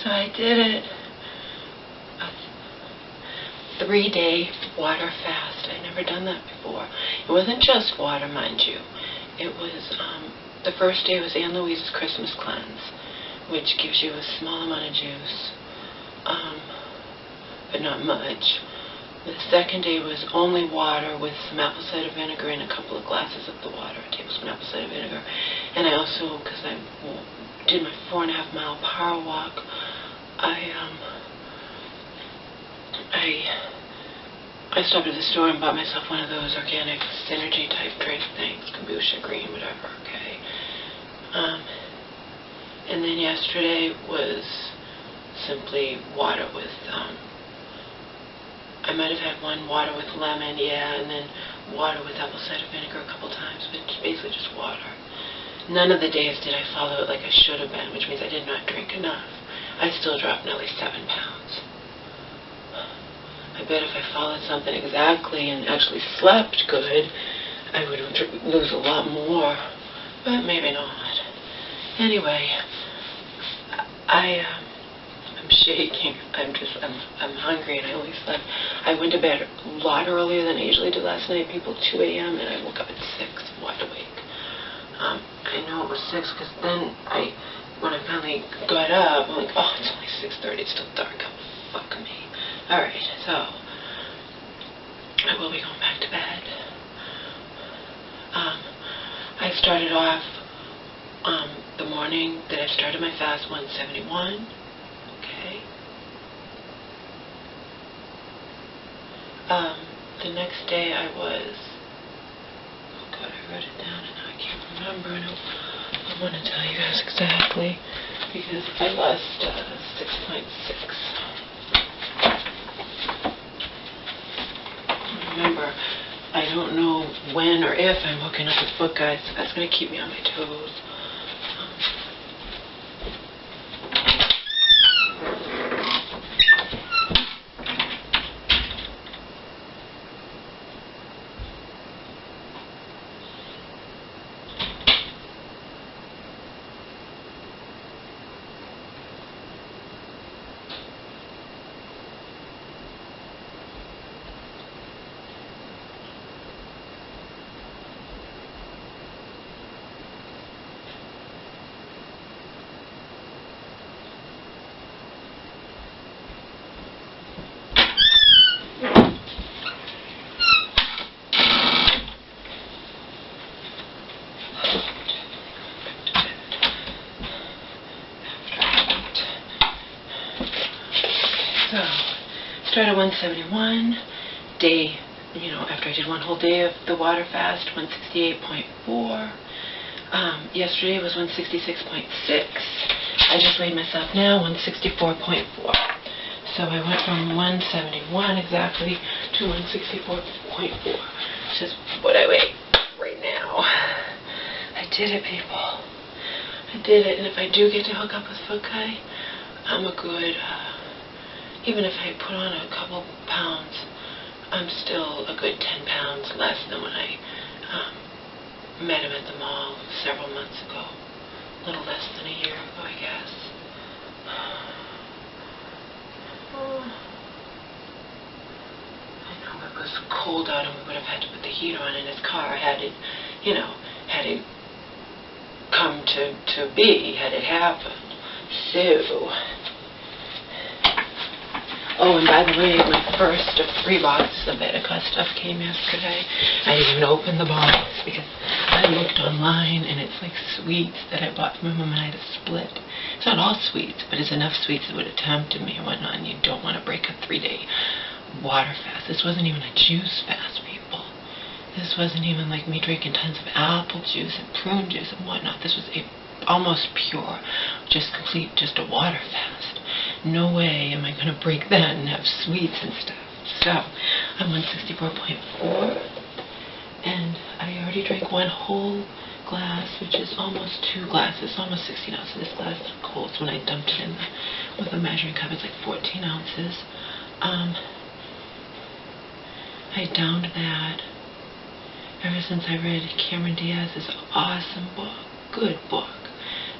So I did it. A 3-day water fast. I'd never done that before. It wasn't just water, mind you. It was, the first day was Aunt Louise's Christmas cleanse, which gives you a small amount of juice, but not much. The second day was only water with some apple cider vinegar and a couple of glasses of the water, a tablespoon of apple cider vinegar. And I also, because I did my 4.5-mile power walk, I stopped at the store and bought myself one of those organic synergy type drink things, kombucha, green, whatever, okay. And then yesterday was simply water with, I might have had one water with lemon, yeah, and then water with apple cider vinegar a couple times, but basically just water. None of the days did I follow it like I should have been, which means I did not drink enough. I still dropped nearly 7 pounds. I bet if I followed something exactly and actually slept good, I would lose a lot more, but maybe not. Anyway, I'm shaking. I'm hungry, and I only slept. I went to bed a lot earlier than I usually did last night, people 2 a.m., and I woke up at 6, wide awake. I know it was 6 because then when I finally got up, I'm like, oh, it's only 6:30, it's still dark. Fuck me. Alright, so I will be going back to bed. I started off the morning that I started my fast 171. Okay. The next day I was, oh God, I wrote it down and now I can't remember, and I want to tell you guys exactly because I lost 6.6. Remember, I don't know when or if I'm hooking up with book guys, so that's going to keep me on my toes. So, started 171, day, after I did one whole day of the water fast, 168.4. Yesterday was 166.6. I just weighed myself now, 164.4. So I went from 171 exactly to 164.4, which is what I weigh right now. I did it, people. I did it, and if I do get to hook up with Fokai, I'm a good, even if I put on a couple pounds, I'm still a good 10 pounds less than when I met him at the mall several months ago. A little less than a year ago, I guess. I know it was cold out and we would have had to put the heater on in his car had it, had it come to be, had it happened. So, oh, and by the way, my first of 3 boxes of Medica stuff came yesterday. I didn't even open the box because I looked online and it's like sweets that I bought from him and I had to split. It's not all sweets, but it's enough sweets that would have tempted me and whatnot, and you don't want to break a 3-day water fast. This wasn't even a juice fast, people. This wasn't even like me drinking tons of apple juice and prune juice and whatnot. This was almost pure, just a water fast. No way am I going to break that and have sweets and stuff. So, I'm 164.4, and I already drank 1 whole glass, which is almost 2 glasses, almost 16 ounces. This glass is cold, so when I dumped it in with a measuring cup, it's like 14 ounces. I downed that ever since I read Cameron Diaz's awesome book, good book,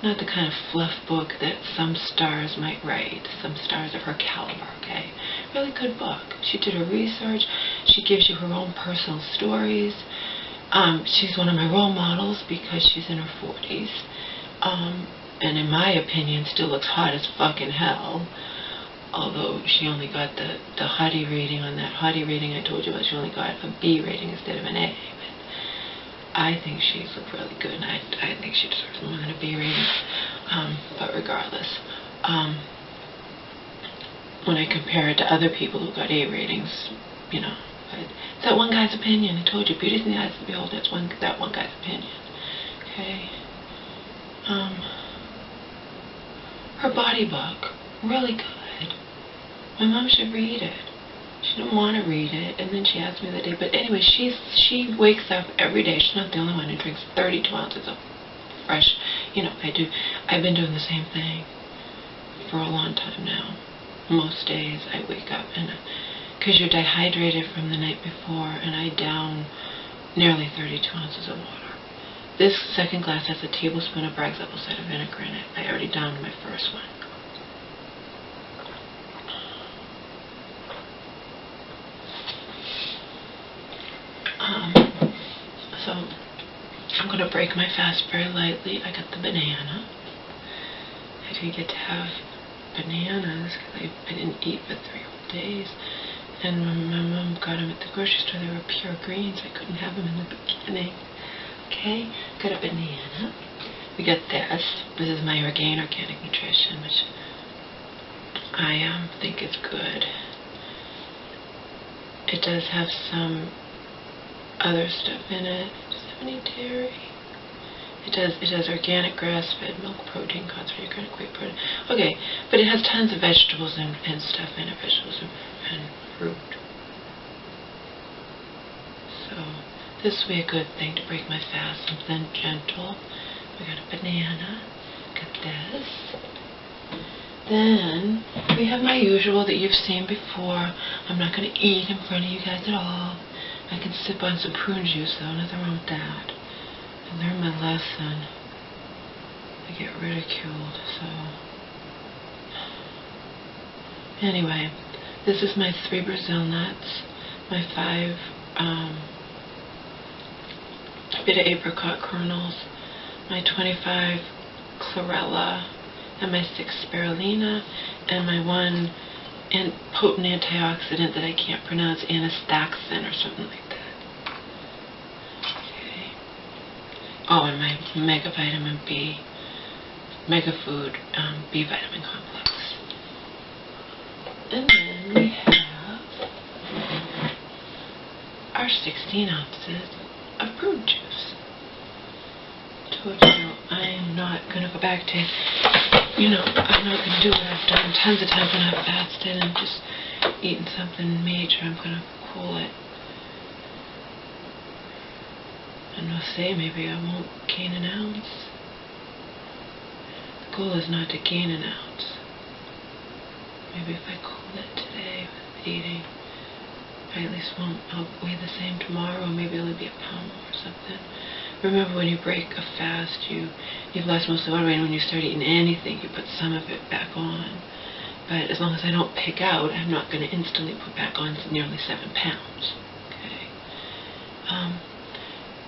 not the kind of fluff book that some stars might write, some stars of her caliber, okay? Really good book. She did her research. She gives you her own personal stories. She's one of my role models because she's in her 40s. And in my opinion, still looks hot as fucking hell. Although she only got the hottie rating on that hottie rating I told you about. She only got a B rating instead of an A. I think she's looked really good, and I think she deserves more than a B rating. But regardless, when I compare it to other people who got A ratings, you know, it's that one guy's opinion. I told you, beauty's in the eyes of the beholder. That's that one guy's opinion. Okay. Her body book, really good. My mom should read it. She didn't want to read it, and then she asked me the day. But anyway, she wakes up every day. She's not the only one who drinks 32 ounces of fresh. You know, I've been doing the same thing for a long time now. Most days I wake up, and because you're dehydrated from the night before, and I down nearly 32 ounces of water. This second glass has a tablespoon of Bragg's apple cider vinegar in it. I already downed my first one. So I'm going to break my fast very lightly. I got the banana. I didn't get to have bananas because I didn't eat for 3 whole days. And when my mom got them at the grocery store, they were pure greens. I couldn't have them in the beginning. Okay, got a banana. We got this. This is my Organic Nutrition, which I think is good. It does have some other stuff in it. Does it have any dairy? It does organic grass-fed milk protein, concentrated organic whey protein. Okay, but it has tons of vegetables and stuff in it, vegetables and fruit. So this will be a good thing to break my fast, something gentle. We got a banana. Got this. Then we have my usual that you've seen before. I'm not going to eat in front of you guys at all. I can sip on some prune juice though, nothing wrong with that. I learned my lesson. I get ridiculed, so. Anyway, this is my 3 Brazil nuts, my 5 bitter apricot kernels, my 25 chlorella, and my 6 spirulina, and my 1 potent antioxidant that I can't pronounce, anastaxin or something like that. Okay. Oh, and my mega vitamin B, mega food B vitamin complex. And then we have our 16 ounces of prune juice. Told you I'm not going to go back to, I'm not going to do what I've done tons of times when I've fasted and just eaten something major. I'm going to cool it. And I'll say maybe I won't gain an ounce. The goal is not to gain an ounce. Maybe if I cool it today with eating, I at least I'll weigh the same tomorrow, or maybe it'll be a pound more or something. Remember, when you break a fast, you've lost most of the weight, and when you start eating anything, you put some of it back on. But as long as I don't pick out, I'm not going to instantly put back on nearly 7 pounds. Okay.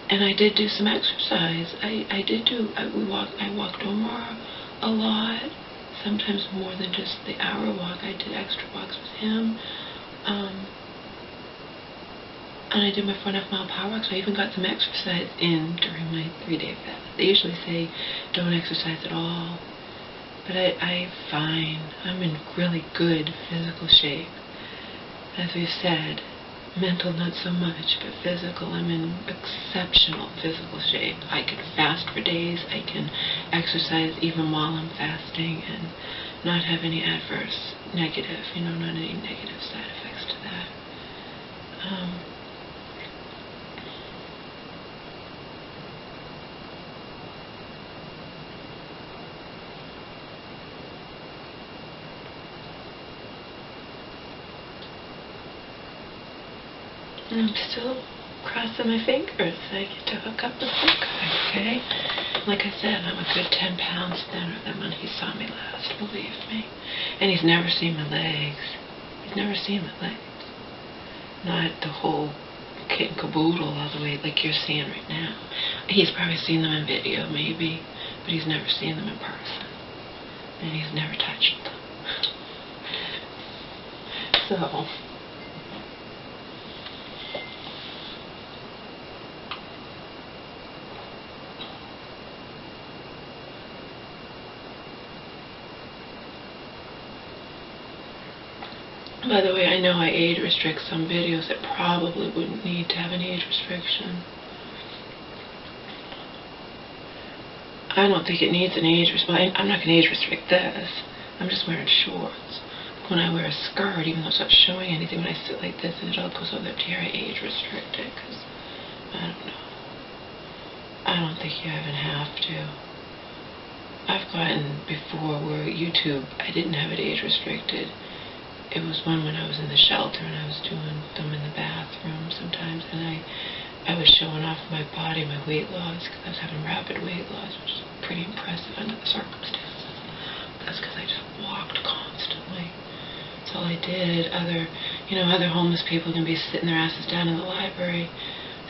And I did do some exercise. I walked Omar a lot, sometimes more than just the hour walk. I did extra walks with him. And I did my 4.5 mile power walk, so I even got some exercise in during my 3-day fast. They usually say don't exercise at all, but I'm fine. I'm in really good physical shape. As we've said, mental not so much, but physical, I'm in exceptional physical shape. I can fast for days, I can exercise even while I'm fasting and not have any adverse negative, not any negative side effects to that. I'm still crossing my fingers I get to hook up with this guy, okay? Like I said, I'm a good 10 pounds thinner than when he saw me last, believe me. And he's never seen my legs. He's never seen my legs. Not the whole kit and caboodle all the way like you're seeing right now. He's probably seen them in video, maybe, but he's never seen them in person. And he's never touched them. So... By the way, I know I age restrict some videos that probably wouldn't need to have an age restriction. I don't think it needs an age restriction. I'm not going to age restrict this. I'm just wearing shorts. When I wear a skirt, even though it's not showing anything, when I sit like this and it all goes over up to here, I age restrict it because, I don't know. I don't think you even have to. I've gotten before where YouTube, I didn't have it age restricted. It was one when I was in the shelter and I was doing them in the bathroom sometimes, and I was showing off my body, my weight loss, because I was having rapid weight loss, which is pretty impressive under the circumstances. That's because I just walked constantly. That's all I did. Other homeless people can be sitting their asses down in the library.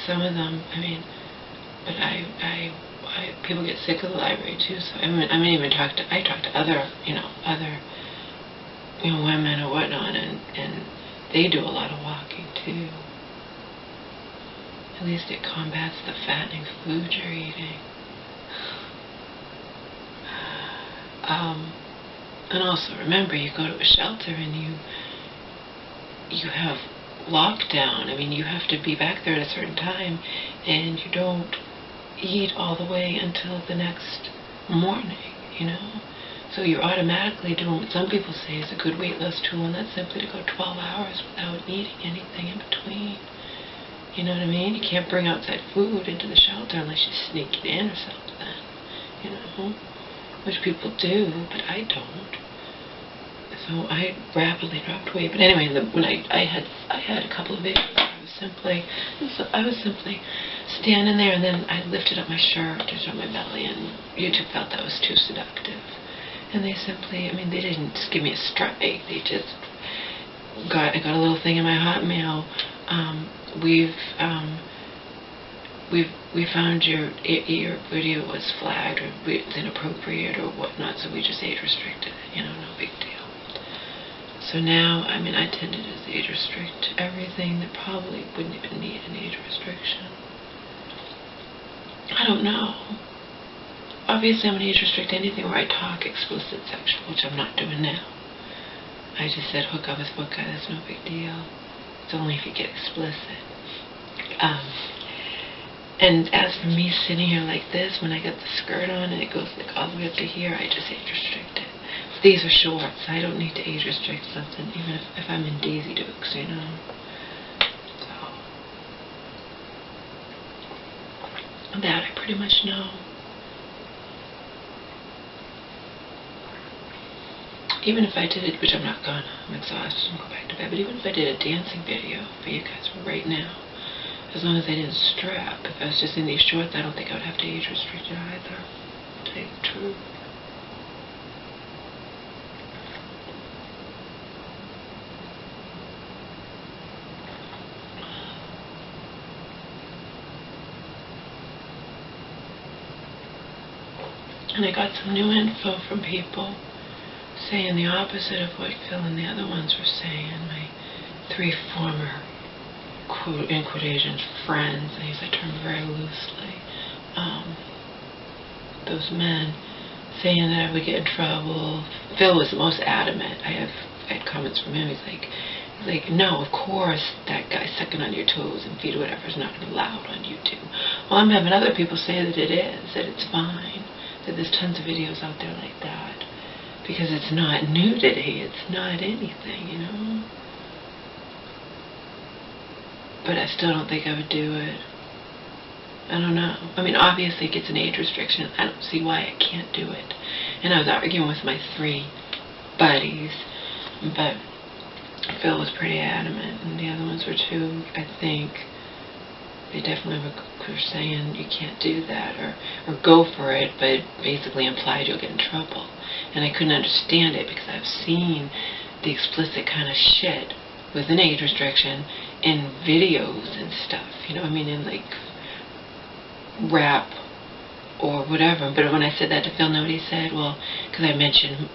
Some of them, but people get sick of the library too. So I talk to other women or whatnot, and they do a lot of walking too. At least it combats the fattening food you're eating. And also remember, you go to a shelter and you have lockdown. You have to be back there at a certain time, and you don't eat all the way until the next morning, So you're automatically doing what some people say is a good weight loss tool, and that's simply to go 12 hours without eating anything in between. You know what I mean? You can't bring outside food into the shelter unless you sneak it in or something, which people do, but I don't. So I rapidly dropped weight. But anyway, when I had a couple of videos, I was simply standing there, and then I lifted up my shirt to show my belly, and YouTube felt that was too seductive. And they simply, they didn't just give me a strike. They just I got a little thing in my Hotmail. We found your video was flagged or it's inappropriate or whatnot, so we just age restricted it. No big deal. So now, I tend to just age restrict everything that probably wouldn't even need an age restriction. I don't know. Obviously, I'm going to age restrict anything where I talk explicit sexual, which I'm not doing now. I just said hook up with book guy, that's no big deal. It's only if you get explicit. And as for me sitting here like this, when I got the skirt on and it goes like all the way up to here, I just age restrict it. These are shorts. I don't need to age restrict something, even if I'm in Daisy Dukes, So, that I pretty much know. Even if I did it, which I'm not gonna, I'm exhausted and go back to bed, but even if I did a dancing video for you guys right now, as long as I didn't strap, if I was just in these shorts, I don't think I would have to age restrict it either, to tell you the truth. And I got some new info from people saying the opposite of what Phil and the other ones were saying. My 3 former, in quotations, friends, I use that term very loosely, those men saying that I would get in trouble. Phil was the most adamant. I had comments from him. He's like, no, of course that guy sucking on your toes and feet or whatever is not allowed on YouTube. Well, I'm having other people say that it is, that it's fine, that there's tons of videos out there like that. Because it's not nudity, it's not anything, But I still don't think I would do it. I don't know. Obviously it gets an age restriction. I don't see why I can't do it. And I was arguing with my 3 buddies, but Phil was pretty adamant, and the other ones were too, I think. They definitely were saying you can't do that or go for it, but it basically implied you'll get in trouble. And I couldn't understand it because I've seen the explicit kind of shit with an age restriction in videos and stuff. You know, I mean, in like rap or whatever. But when I said that to Phil, nobody said, well, because I mentioned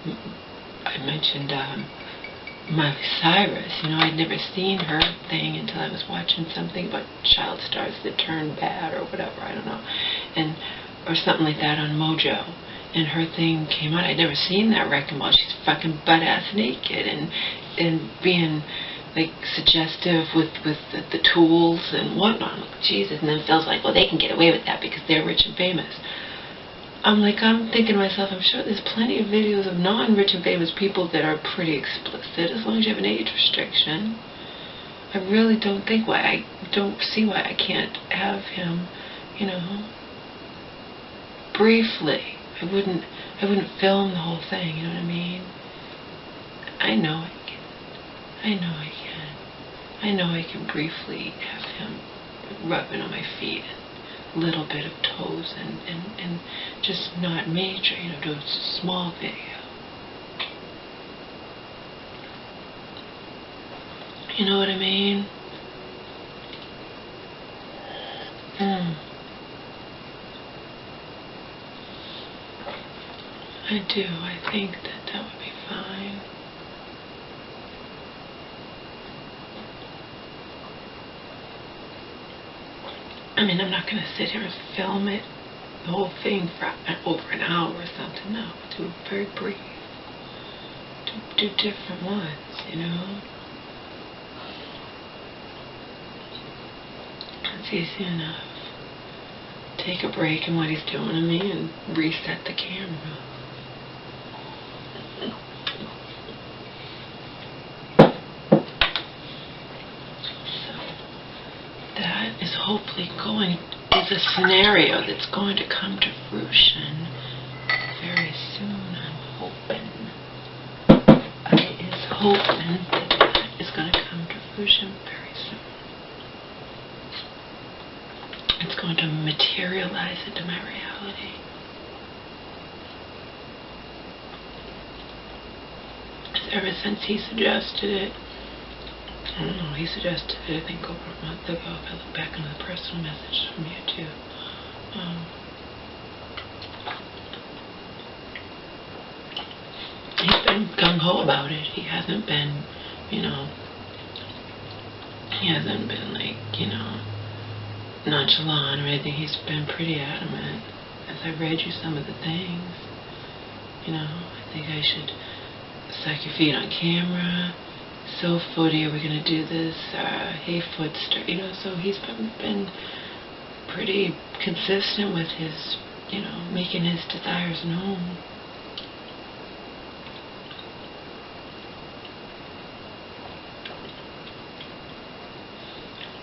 Miley Cyrus. You know, I'd never seen her thing until I was watching something about child stars that turn bad or whatever, I don't know, or something like that on Mojo. And her thing came out. I'd never seen that wrecking ball. She's fucking butt-ass naked and being like suggestive with the tools and whatnot. Like, Jesus. And then Phil's like, well, they can get away with that because they're rich and famous. I'm thinking to myself, I'm sure there's plenty of videos of non-rich and famous people that are pretty explicit as long as you have an age restriction. I really don't see why I can't have him, you know, briefly. I wouldn't film the whole thing, you know what I mean? I know I can. I know I can briefly have him rubbing on my feet, a little bit of toes, and just not major, you know, do a small video. You know what I mean? I do. I think that would be fine. I mean, I'm not going to sit here and film it, the whole thing, for over an hour or something. No, do very brief. Do different ones, you know? It's easy enough. Take a break in what he's doing to me and reset the camera. Is hopefully is a scenario that's going to come to fruition very soon, I'm hoping. I is hoping that is going to come to fruition very soon. It's going to materialize into my reality. Ever since he suggested it, I don't know, he suggested it, I think, over a month ago. If I look back into the personal message from you, too. He's been gung-ho about it. He hasn't been, you know, like, you know, nonchalant or anything. He's been pretty adamant. As I read you some of the things, you know, I think I should suck your feet on camera. So footy, are we going to do this? Hey, footster, you know, so he's been pretty consistent with his, you know, making his desires known.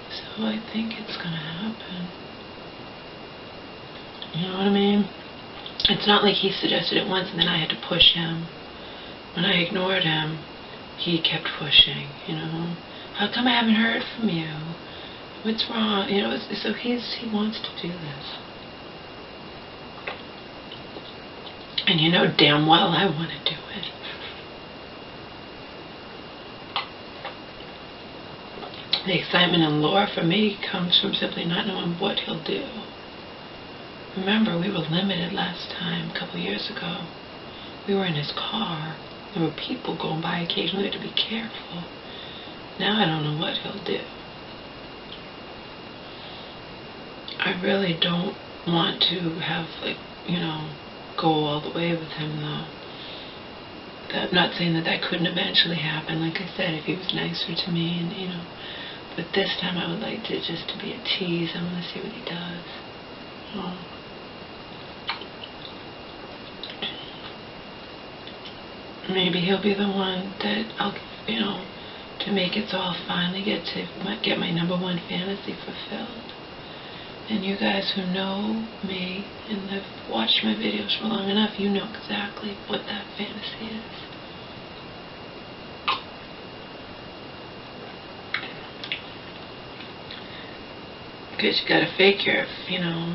So I think it's going to happen. You know what I mean? It's not like he suggested it once and then I had to push him. When I ignored him, he kept pushing, you know. How come I haven't heard from you? What's wrong? You know, so he wants to do this. And you know damn well I want to do it. The excitement and lure for me comes from simply not knowing what he'll do. Remember, we were limited last time, a couple years ago. We were in his car. There were people going by occasionally. We had to be careful. Now I don't know what he'll do. I really don't want to have, like, you know, go all the way with him, though. I'm not saying that couldn't eventually happen. Like I said, if he was nicer to me, and, you know. But this time I would like to just to be a tease. I want to see what he does. Oh. Maybe he'll be the one that I'll, you know, to make it so I'll finally get my number one fantasy fulfilled. And you guys who know me and have watched my videos for long enough, you know exactly what that fantasy is. because you gotta figure, if,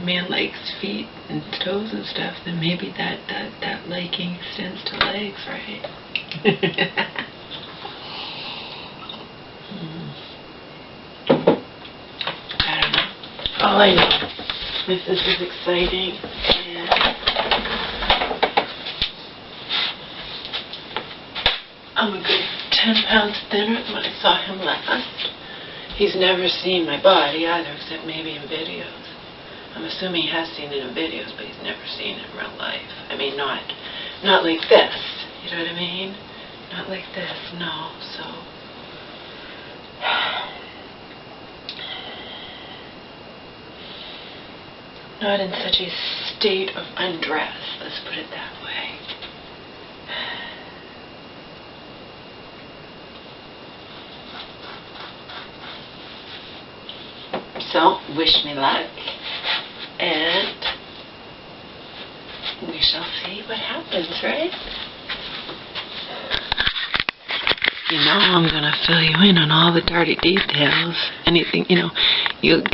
man likes feet and toes and stuff, then maybe that liking extends to legs, right? I don't know. All I know is this is exciting, and I'm a good 10 pounds thinner than when I saw him last. He's never seen my body either, except maybe in videos. I'm assuming he has seen it in videos, but he's never seen it in real life. I mean, not like this. You know what I mean? Not like this, no. So, not in such a state of undress, let's put it that way. So, wish me luck, and we shall see what happens, right? I'm gonna fill you in on all the dirty details. Anything,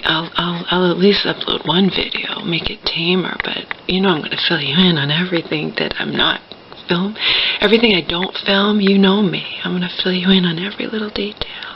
I'll at least upload one video, make it tamer, but I'm gonna fill you in on everything that I'm not film, everything I don't film. You know me. I'm gonna fill you in on every little detail.